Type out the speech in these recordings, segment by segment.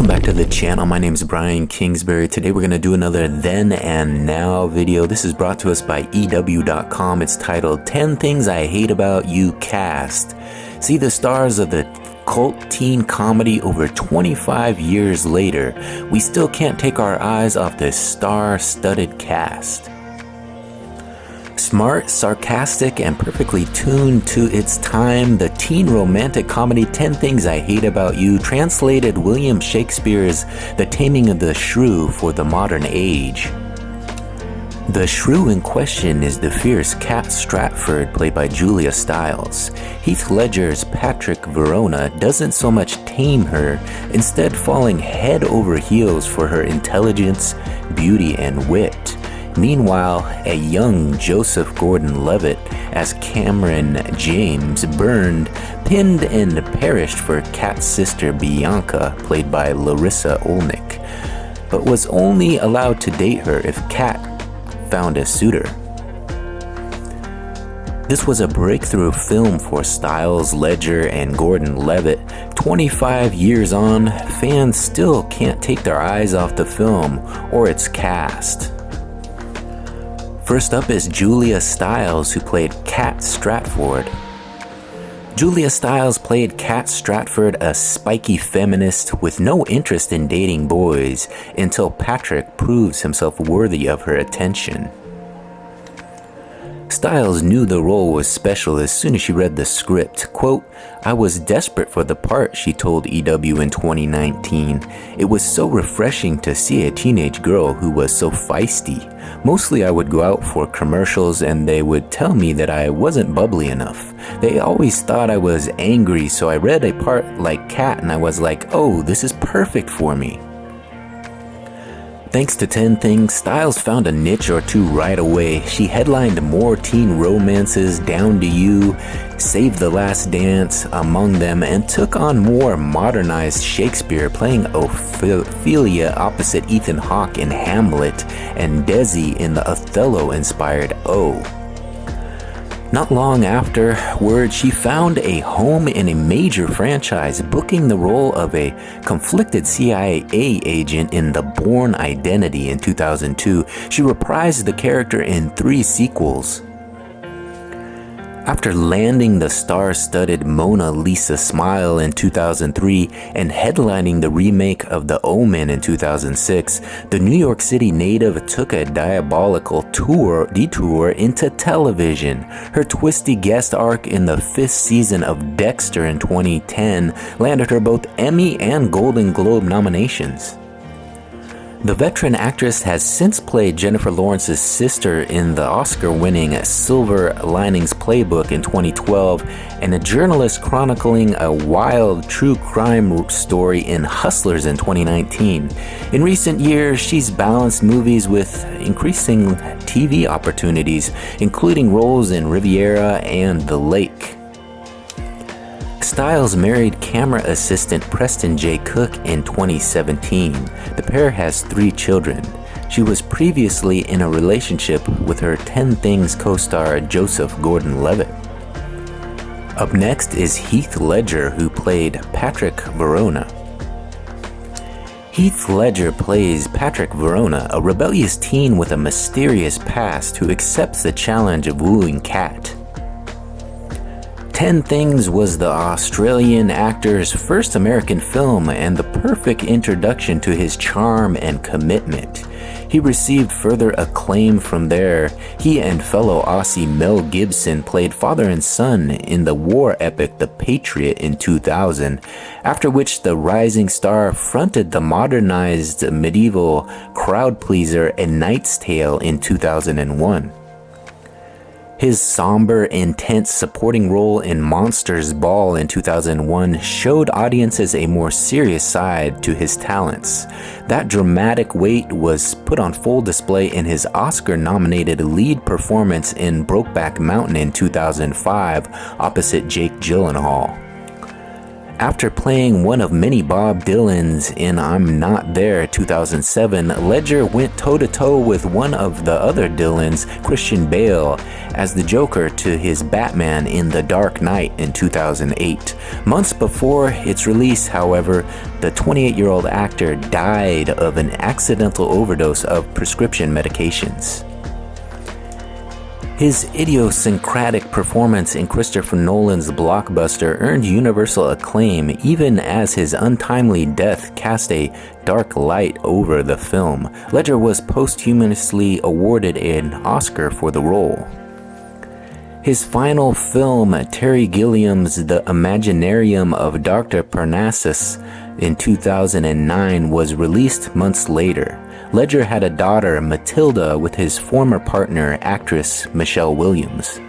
Welcome back to the channel. My name is Brian Kingsbury. Today we're going to do another Then and Now video. This is brought to us by EW.com. It's titled 10 Things I Hate About You Cast. See the stars of the cult teen comedy over 25 years later. We still can't take our eyes off this star-studded cast. Smart, sarcastic, and perfectly tuned to its time, the teen romantic comedy 10 Things I Hate About You translated William Shakespeare's The Taming of the Shrew for the modern age. The shrew in question is the fierce Cat Stratford, played by Julia Stiles. Heath Ledger's Patrick Verona doesn't so much tame her, instead falling head over heels for her intelligence, beauty, and wit. Meanwhile, a young Joseph Gordon-Levitt as Cameron James burned, pinned, and perished for Kat's sister Bianca, played by Larissa Olnick, but was only allowed to date her if Kat found a suitor. This was a breakthrough film for Stiles, Ledger, and Gordon-Levitt. 25 years on, fans still can't take their eyes off the film or its cast. First up is Julia Stiles, who played Cat Stratford. Julia Stiles played Cat Stratford, a spiky feminist with no interest in dating boys, until Patrick proves himself worthy of her attention. Stiles knew the role was special as soon as she read the script. Quote, "I was desperate for the part," she told EW in 2019. "It was so refreshing to see a teenage girl who was so feisty. Mostly I would go out for commercials and they would tell me that I wasn't bubbly enough. They always thought I was angry, so I read a part like Cat and I was like, oh, this is perfect for me." Thanks to 10 Things, Stiles found a niche or two right away. She headlined more teen romances, Down to You, Save the Last Dance among them, and took on more modernized Shakespeare, playing Ophelia opposite Ethan Hawke in Hamlet and Desi in the Othello-inspired O. Not long afterward, she found a home in a major franchise, booking the role of a conflicted CIA agent in The Bourne Identity in 2002. She reprised the character in 3 sequels. After landing the star-studded Mona Lisa Smile in 2003 and headlining the remake of The Omen in 2006, the New York City native took a diabolical detour into television. Her twisty guest arc in the 5th season of Dexter in 2010 landed her both Emmy and Golden Globe nominations. The veteran actress has since played Jennifer Lawrence's sister in the Oscar-winning Silver Linings Playbook in 2012, and a journalist chronicling a wild true crime story in Hustlers in 2019. In recent years, she's balanced movies with increasing TV opportunities, including roles in Riviera and The Lake. Stiles married camera assistant Preston J. Cook in 2017. The pair has 3 children. She was previously in a relationship with her 10 Things co-star Joseph Gordon-Levitt. Up next is Heath Ledger, who played Patrick Verona. Heath Ledger plays Patrick Verona, a rebellious teen with a mysterious past who accepts the challenge of wooing Cat. 10 Things was the Australian actor's first American film and the perfect introduction to his charm and commitment. He received further acclaim from there. He and fellow Aussie Mel Gibson played father and son in the war epic The Patriot in 2000, after which the rising star fronted the modernized medieval crowd pleaser A Knight's Tale in 2001. His somber, intense supporting role in Monsters Ball in 2001 showed audiences a more serious side to his talents. That dramatic weight was put on full display in his Oscar-nominated lead performance in Brokeback Mountain in 2005 opposite Jake Gyllenhaal. After playing one of many Bob Dylans in I'm Not There 2007, Ledger went toe-to-toe with one of the other Dylans, Christian Bale, as the Joker to his Batman in The Dark Knight in 2008. Months before its release, however, the 28-year-old actor died of an accidental overdose of prescription medications. His idiosyncratic performance in Christopher Nolan's blockbuster earned universal acclaim, even as his untimely death cast a dark light over the film. Ledger was posthumously awarded an Oscar for the role. His final film, Terry Gilliam's The Imaginarium of Dr. Parnassus in 2009, was released months later. Ledger had a daughter, Matilda, with his former partner, actress Michelle Williams.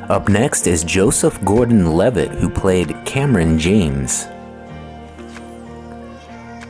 Up next is Joseph Gordon-Levitt, who played Cameron James.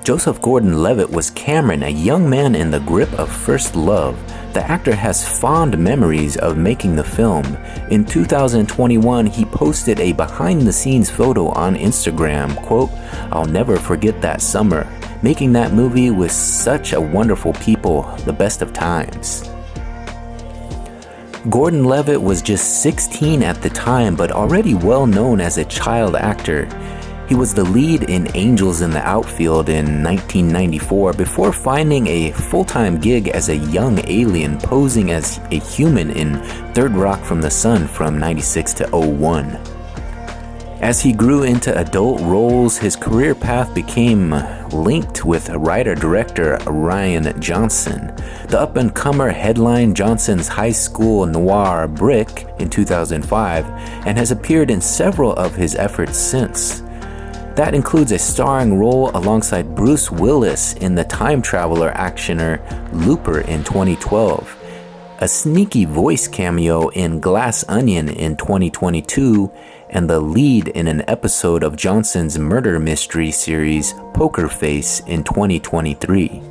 Joseph Gordon-Levitt was Cameron, a young man in the grip of first love. The actor has fond memories of making the film. In 2021, he posted a behind-the-scenes photo on Instagram, quote, "I'll never forget that summer. Making that movie with such a wonderful people, the best of times." Gordon-Levitt was just 16 at the time, but already well known as a child actor. He was the lead in Angels in the Outfield in 1994 before finding a full-time gig as a young alien posing as a human in Third Rock from the Sun from 96 to 01. As he grew into adult roles, his career path became linked with writer-director Rian Johnson. The up-and-comer headlined Johnson's high school noir Brick in 2005 and has appeared in several of his efforts since. That includes a starring role alongside Bruce Willis in the time traveler actioner Looper in 2012, a sneaky voice cameo in Glass Onion in 2022, and the lead in an episode of Johnson's murder mystery series Poker Face in 2023.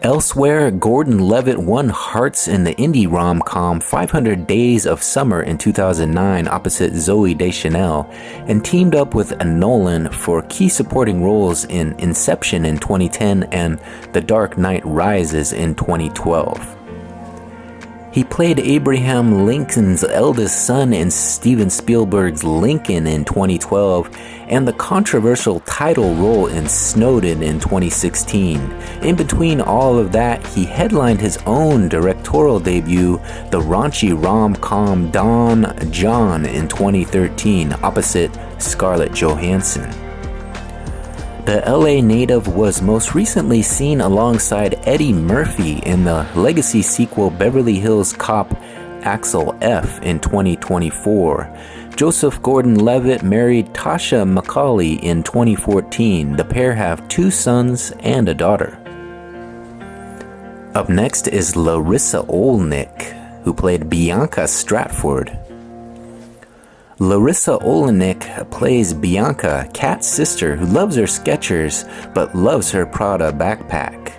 Elsewhere, Gordon-Levitt won hearts in the indie rom-com 500 Days of Summer in 2009 opposite Zooey Deschanel, and teamed up with Nolan for key supporting roles in Inception in 2010 and The Dark Knight Rises in 2012. He played Abraham Lincoln's eldest son in Steven Spielberg's Lincoln in 2012 and the controversial title role in Snowden in 2016. In between all of that, he headlined his own directorial debut, the raunchy rom-com Don John in 2013, opposite Scarlett Johansson. The LA native was most recently seen alongside Eddie Murphy in the legacy sequel Beverly Hills Cop Axel F in 2024. Joseph Gordon-Levitt married Tasha Macaulay in 2014. The pair have 2 sons and a daughter. Up next is Larissa Oleynik, who played Bianca Stratford. Larissa Oleynik plays Bianca, Kat's sister, who loves her Skechers but loves her Prada backpack.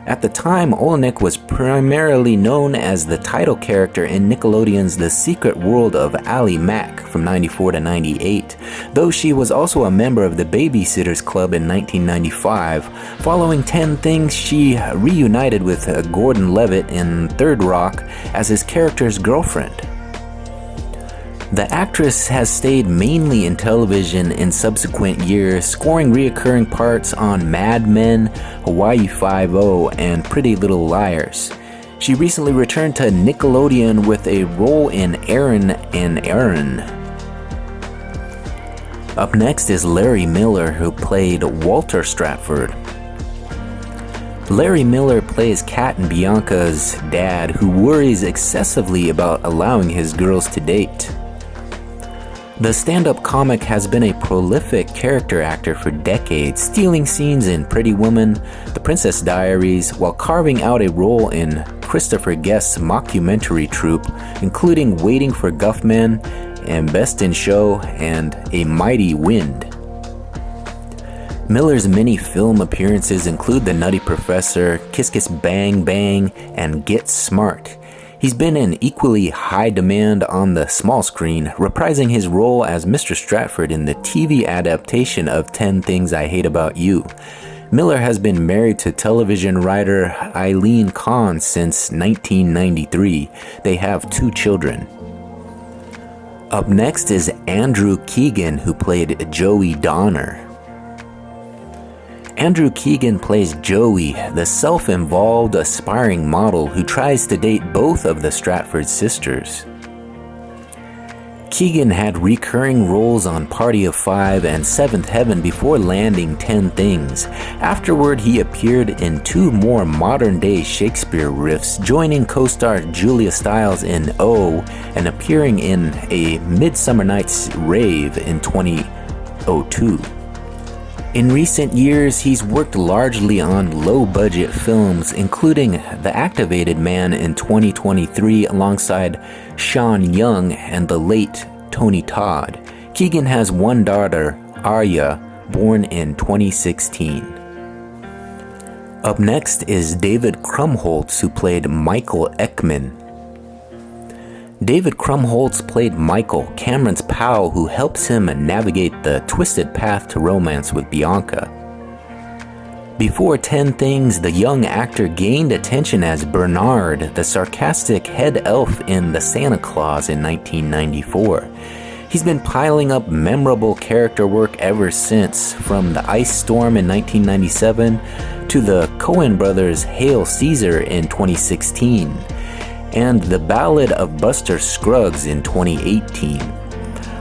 At the time, Oleynik was primarily known as the title character in Nickelodeon's The Secret World of Ally Mack from 94 to 98, though she was also a member of the Babysitters Club in 1995. Following 10 Things, she reunited with Gordon-Levitt in Third Rock as his character's girlfriend. The actress has stayed mainly in television in subsequent years, scoring recurring parts on Mad Men, Hawaii Five-0, and Pretty Little Liars. She recently returned to Nickelodeon with a role in Aaron and Aaron. Up next is Larry Miller, who played Walter Stratford. Larry Miller plays Kat and Bianca's dad, who worries excessively about allowing his girls to date. The stand-up comic has been a prolific character actor for decades, stealing scenes in Pretty Woman, The Princess Diaries, while carving out a role in Christopher Guest's mockumentary troupe, including Waiting for Guffman and Best in Show and A Mighty Wind. Miller's many film appearances include The Nutty Professor, Kiss Kiss Bang Bang, and Get Smart. He's been in equally high demand on the small screen, reprising his role as Mr. Stratford in the TV adaptation of 10 Things I Hate About You. Miller has been married to television writer Eileen Kahn since 1993. They have 2 children. Up next is Andrew Keegan, who played Joey Donner. Andrew Keegan plays Joey, the self-involved, aspiring model who tries to date both of the Stratford sisters. Keegan had recurring roles on Party of Five and Seventh Heaven before landing 10 Things. Afterward, he appeared in 2 more modern-day Shakespeare riffs, joining co-star Julia Stiles in O and appearing in A Midsummer Night's Rave in 2002. In recent years, he's worked largely on low-budget films, including The Activated Man in 2023 alongside Sean Young and the late Tony Todd. Keegan has 1 daughter, Arya, born in 2016. Up next is David Krumholtz, who played Michael Ekman. David Krumholtz played Michael, Cameron's pal who helps him navigate the twisted path to romance with Bianca. Before 10 Things, the young actor gained attention as Bernard, the sarcastic head elf in The Santa Claus in 1994. He's been piling up memorable character work ever since, from The Ice Storm in 1997 to the Coen brothers' Hail Caesar in 2016. And The Ballad of Buster Scruggs in 2018.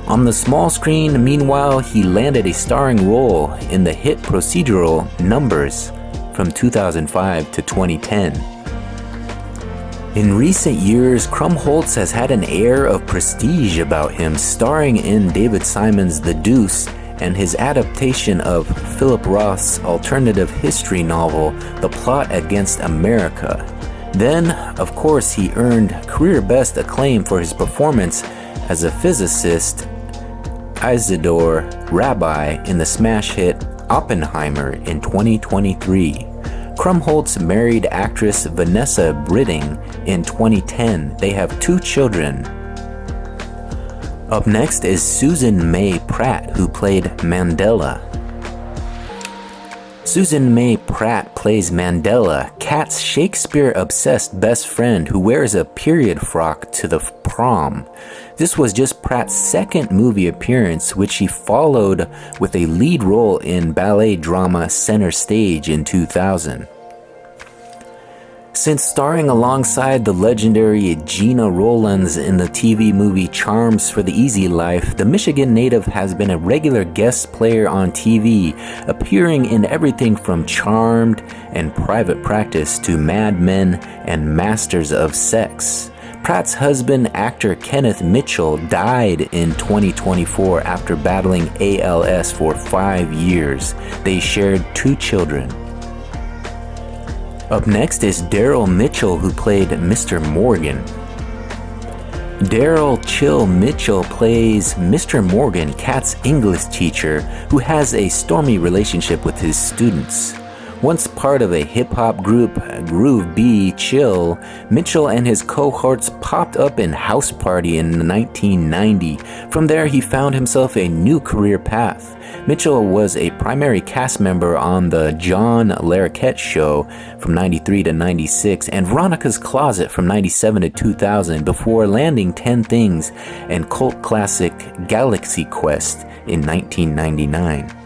On the small screen, meanwhile, he landed a starring role in the hit procedural Numbers from 2005 to 2010. In recent years, Krumholtz has had an air of prestige about him, starring in David Simon's The Deuce and his adaptation of Philip Roth's alternative history novel, The Plot Against America. Then, of course, he earned career best acclaim for his performance as a physicist, Isidore Rabbi, in the smash hit Oppenheimer in 2023. Krumholtz married actress Vanessa Britting in 2010. They have 2 children. Up next is Susan May Pratt, who played Mandela. Susan May Pratt plays Mandela, Kat's Shakespeare-obsessed best friend who wears a period frock to the prom. This was just Pratt's 2nd movie appearance, which she followed with a lead role in ballet drama Center Stage in 2000. Since starring alongside the legendary Gina Rowlands in the TV movie Charms for the Easy Life, the Michigan native has been a regular guest player on TV, appearing in everything from Charmed and Private Practice to Mad Men and Masters of Sex. Pratt's husband, actor Kenneth Mitchell, died in 2024 after battling ALS for 5 years. They shared 2 children. Up next is Daryl Mitchell, who played Mr. Morgan. Daryl Chill Mitchell plays Mr. Morgan, Kat's English teacher, who has a stormy relationship with his students. Once part of a hip-hop group, Groove B Chill, Mitchell and his cohorts popped up in House Party in 1990. From there, he found himself a new career path. Mitchell was a primary cast member on the John Larroquette Show from 93 to 96 and Veronica's Closet from 97 to 2000 before landing 10 Things and cult classic Galaxy Quest in 1999.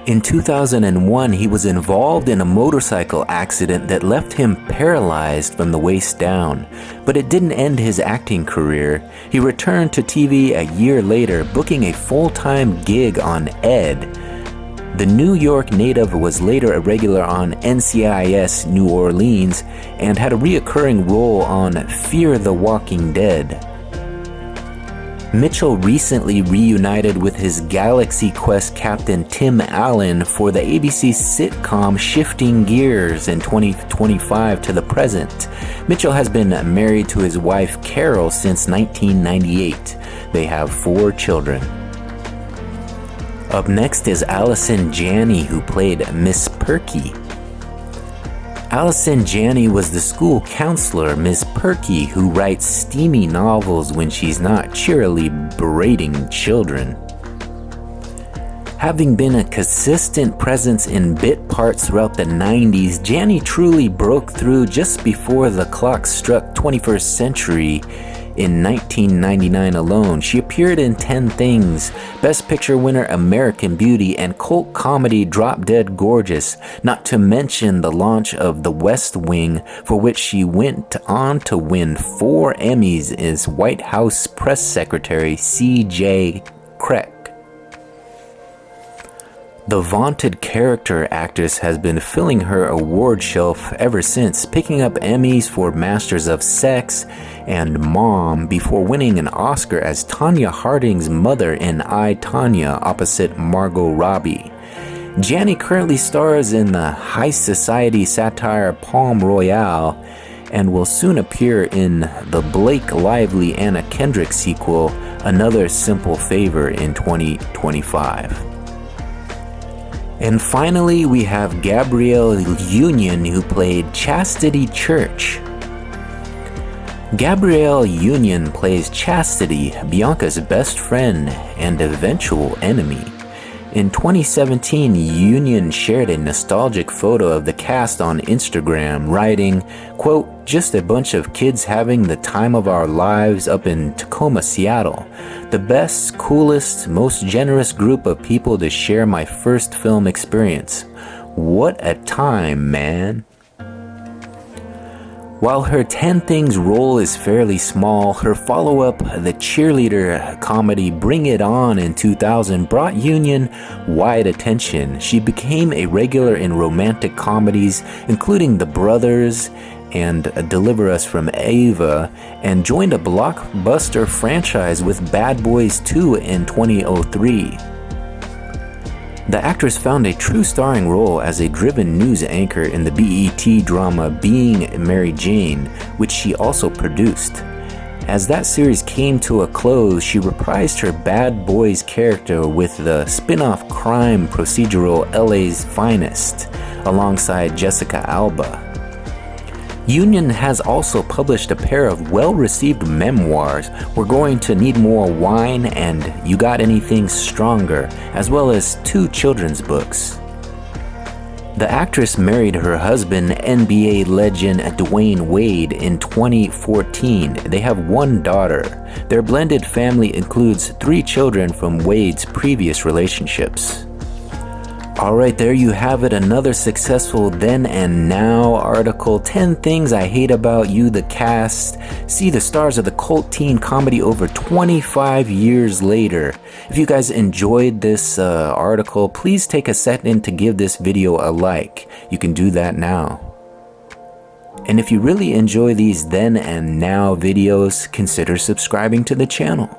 In 2001, he was involved in a motorcycle accident that left him paralyzed from the waist down, but it didn't end his acting career. He returned to TV a year later, booking a full-time gig on Ed. The New York native was later a regular on NCIS New Orleans and had a reoccurring role on Fear the Walking Dead. Mitchell recently reunited with his Galaxy Quest captain Tim Allen for the ABC sitcom Shifting Gears in 2025 to the present. Mitchell has been married to his wife Carol since 1998. They have 4 children. Up next is Allison Janney, who played Miss Perky. Allison Janney was the school counselor, Miss Perky, who writes steamy novels when she's not cheerily berating children. Having been a consistent presence in bit parts throughout the 90s, Janney truly broke through just before the clock struck 21st century. In 1999 alone, she appeared in 10 Things, Best Picture winner American Beauty, and cult comedy Drop Dead Gorgeous, not to mention the launch of The West Wing, for which she went on to win 4 Emmys as White House Press Secretary C.J. Craig. The vaunted character actress has been filling her award shelf ever since, picking up Emmys for Masters of Sex and Mom before winning an Oscar as Tonya Harding's mother in I, Tonya, opposite Margot Robbie. Janney currently stars in the high society satire Palm Royale and will soon appear in the Blake Lively Anna Kendrick sequel, Another Simple Favor, in 2025. And finally, we have Gabrielle Union, who played Chastity Church. Gabrielle Union plays Chastity, Bianca's best friend and eventual enemy. In 2017, Union shared a nostalgic photo of the cast on Instagram, writing, quote, "Just a bunch of kids having the time of our lives up in Tacoma, Seattle. The best, coolest, most generous group of people to share my first film experience. What a time, man." While her 10 Things role is fairly small, her follow-up, the cheerleader comedy Bring It On in 2000, brought Union wide attention. She became a regular in romantic comedies, including The Brothers and Deliver Us from Ava, and joined a blockbuster franchise with Bad Boys 2 in 2003. The actress found a true starring role as a driven news anchor in the BET drama Being Mary Jane, which she also produced. As that series came to a close, she reprised her Bad Boys character with the spin-off crime procedural LA's Finest, alongside Jessica Alba. Union has also published a pair of well-received memoirs, We're Going to Need More Wine and You Got Anything Stronger, as well as 2 children's books. The actress married her husband, NBA legend Dwayne Wade, in 2014. They have 1 daughter. Their blended family includes 3 children from Wade's previous relationships. Alright, there you have it, another successful Then and Now article. 10 Things I Hate About You, the cast. See the stars of the cult teen comedy over 25 years later. If you guys enjoyed this article, please take a second to give this video a like. You can do that now. And if you really enjoy these Then and Now videos, consider subscribing to the channel.